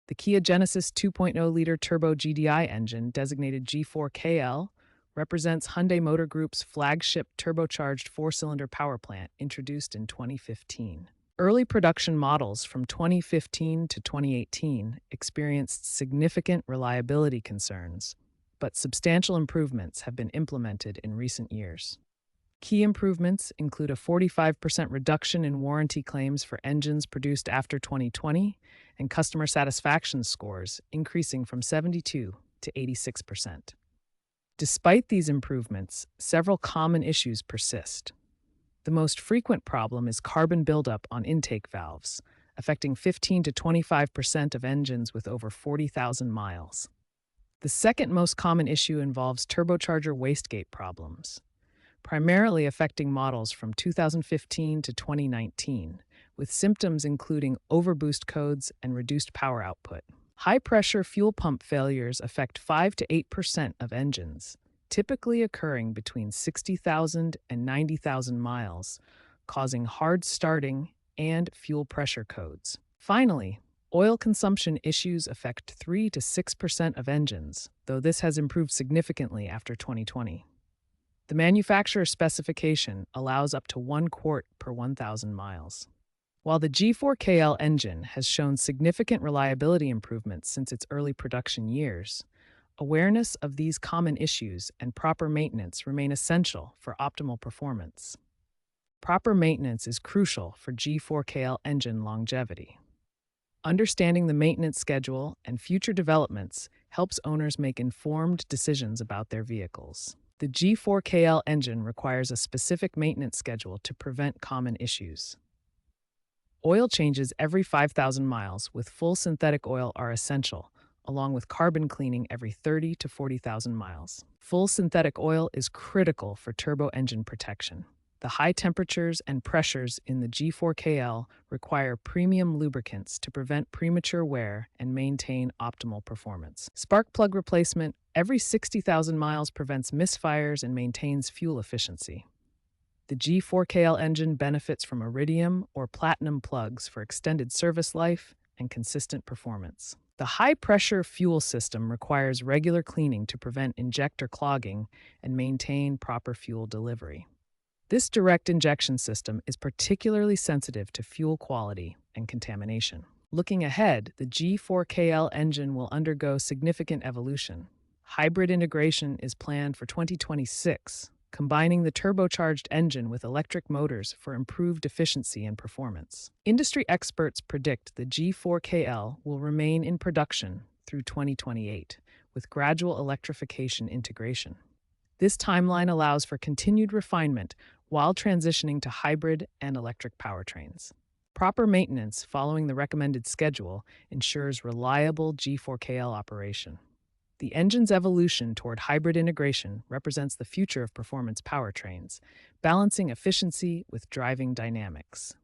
The Kia Genesis 2.0-liter turbo GDI engine, designated G4KL, represents Hyundai Motor Group's flagship turbocharged four-cylinder power plant introduced in 2015. Early production models from 2015 to 2018 experienced significant reliability concerns, but substantial improvements have been implemented in recent years. Key improvements include a 45% reduction in warranty claims for engines produced after 2020 and customer satisfaction scores increasing from 72 to 86%. Despite these improvements, several common issues persist. The most frequent problem is carbon buildup on intake valves, affecting 15 to 25% of engines with over 40,000 miles. The second most common issue involves turbocharger wastegate problems, primarily affecting models from 2015 to 2019, with symptoms including overboost codes and reduced power output. High-pressure fuel pump failures affect 5 to 8% of engines, typically occurring between 60,000 and 90,000 miles, causing hard starting and fuel pressure codes. Finally, oil consumption issues affect 3 to 6% of engines, though this has improved significantly after 2020. The manufacturer specification allows up to 1 quart per 1,000 miles. While the G4KL engine has shown significant reliability improvements since its early production years, awareness of these common issues and proper maintenance remain essential for optimal performance. Proper maintenance is crucial for G4KL engine longevity. Understanding the maintenance schedule and future developments helps owners make informed decisions about their vehicles. The G4KL engine requires a specific maintenance schedule to prevent common issues. Oil changes every 5,000 miles with full synthetic oil are essential, along with carbon cleaning every 30 to 40,000 miles. Full synthetic oil is critical for turbo engine protection. The high temperatures and pressures in the G4KL require premium lubricants to prevent premature wear and maintain optimal performance. Spark plug replacement every 60,000 miles prevents misfires and maintains fuel efficiency. The G4KL engine benefits from iridium or platinum plugs for extended service life and consistent performance. The high-pressure fuel system requires regular cleaning to prevent injector clogging and maintain proper fuel delivery. This direct injection system is particularly sensitive to fuel quality and contamination. Looking ahead, the G4KL engine will undergo significant evolution. Hybrid integration is planned for 2026, combining the turbocharged engine with electric motors for improved efficiency and performance. Industry experts predict the G4KL will remain in production through 2028, with gradual electrification integration. This timeline allows for continued refinement while transitioning to hybrid and electric powertrains. Proper maintenance following the recommended schedule ensures reliable G4KL operation. The engine's evolution toward hybrid integration represents the future of performance powertrains, balancing efficiency with driving dynamics.